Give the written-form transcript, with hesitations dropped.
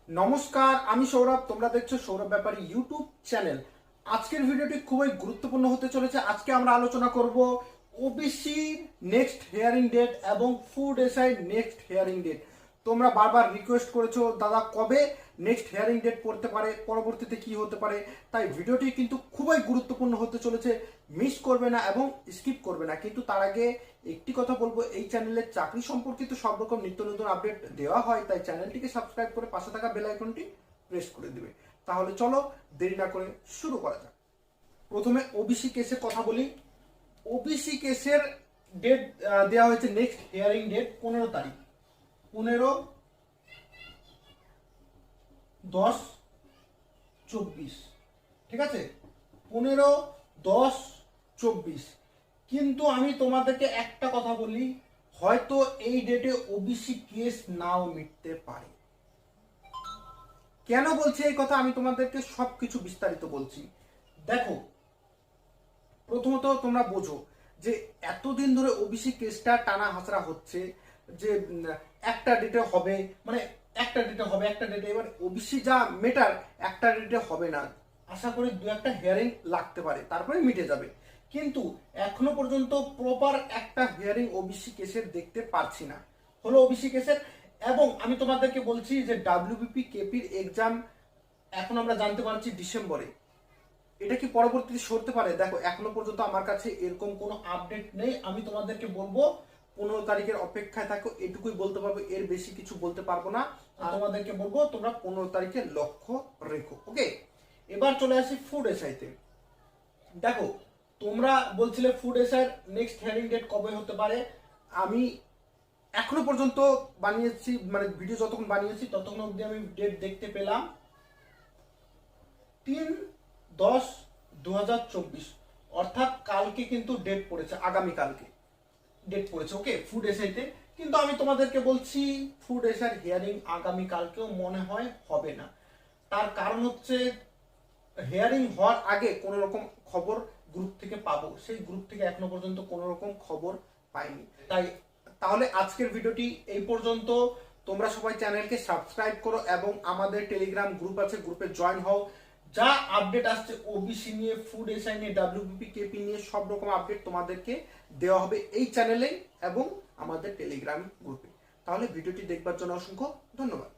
নমস্কার, আমি সৌরভ। তোমরা দেখছো সৌরভ ব্যাপারী ইউটিউব চ্যানেল। আজকের ভিডিওটি খুবই গুরুত্বপূর্ণ হতে চলেছে। আজকে আমরা আলোচনা করব ওবিসি নেক্সট হিয়ারিং ডেট এবং food SI next hearing date. তোমরা বারবার রিকোয়েস্ট করেছো দাদা কবে নেক্সট হিয়ারিং ডেট পড়তে পারে, পরবর্তীতে কি হতে পারে। তাই ভিডিওটি কিন্তু খুবই গুরুত্বপূর্ণ হতে চলেছে, মিস করবে না এবং স্কিপ করবে না। কিন্তু তার আগে একটি কথা বলবো, এই চ্যানেলে চাকরি সম্পর্কিত সব রকম নিত্য নতুন আপডেট দেওয়া হয়, তাই চ্যানেলটিকে সাবস্ক্রাইব করে পাশে থাকা বেল আইকনটি প্রেস করে দিবে। তাহলে চলো দেরি না করে শুরু করা যাক। প্রথমে ওবিসি কেসের কথা বলি। ওবিসি কেসের ডেট দেওয়া হয়েছে, নেক্সট হিয়ারিং ডেট 15 তারিখ, 15/10/24। ঠিক আছে, 15/10/24। কিন্তু আমি তোমাদেরকে একটা কথা বলি, হয়তো এই ডেটে ওবিসি কেস নাও মিটতে পারে। কেন বলছি এই কথা, আমি তোমাদেরকে সবকিছু বিস্তারিত বলছি। দেখো, প্রথমত তোমরা বোঝো যে এতদিন ধরে ওবিসি কেসটা টানা হাসরা হচ্ছে যে একটা ডেটে হবে, মানে একটা ডেটে হবে, একটা ডেটে। এবার ওবিসি যা মেটার একটা ডেটে হবে না, আশা করি দু একটা হিয়ারিং লাগতে পারে, তারপরে মিটে যাবে। কিন্তু এখনো পর্যন্ত প্রপার একটা হিয়ারিং ওবিসি কেসের দেখতে পারছি না, হলো ওবিসি কেসের। এবং আমি তোমাদেরকে বলছি যে ডাব্লিউবিপি কেপির এক্সাম এখন আমরা জানতে পারছি ডিসেম্বরে। এটা কি পরবর্তীতে সরতে পারে? দেখো, এখনো পর্যন্ত আমার কাছে এরকম কোনো আপডেট নেই। আমি তোমাদেরকে বলবো 15 তারিখের অপেক্ষায় থাকো, এটুকুই বলতে পারবো, এর বেশি কিছু বলতে পারবো না। তোমাদেরকে বলবো তোমরা 15 তারিখে লক্ষ্য রেখো। ওকে, এবার চলে আসি ফুড এসআইতে। দেখো, তোমরা বলছিলে food SI next hearing date কবে হতে পারে। আমি এখনো পর্যন্ত বানিয়েছি, মানে ভিডিও যতক্ষণ বানিয়েছি ততক্ষণ অবধি আমি ডেট দেখতে পেলাম 3/10/2024, অর্থাৎ কালকে কিন্তু ডেট পড়েছে, আগামীকালকে ডেট পড়েছে। ওকে, ফুড এসআইতে। কিন্তু আমি তোমাদেরকে বলছি ফুড এসআই হিয়ারিং আগামীকালকেও মনে হয় হবে না। তার কারণ হচ্ছে হিয়ারিং হওয়ার আগে কোন রকম খবর গ্রুপ থেকে পাবো, সেই গ্রুপ থেকে এখনো পর্যন্ত কোন রকম খবর পাইনি। তাহলে আজকের ভিডিওটি এই পর্যন্ত। তোমরা সবাই চ্যানেলকে সাবস্ক্রাইব করো এবং আমাদের টেলিগ্রাম গ্রুপ আছে, গ্রুপে জয়েন হও। যা আপডেট আসছে ওবিসি নিয়ে, ফুড এসআই নিয়ে, ডাব্লিউবিপি কেপি নিয়ে সব রকম আপডেট তোমাদেরকে দেওয়া হবে এই চ্যানেলে এবং আমাদের টেলিগ্রাম গ্রুপে। তাহলে ভিডিওটি দেখবার জন্য অসংখ্য ধন্যবাদ।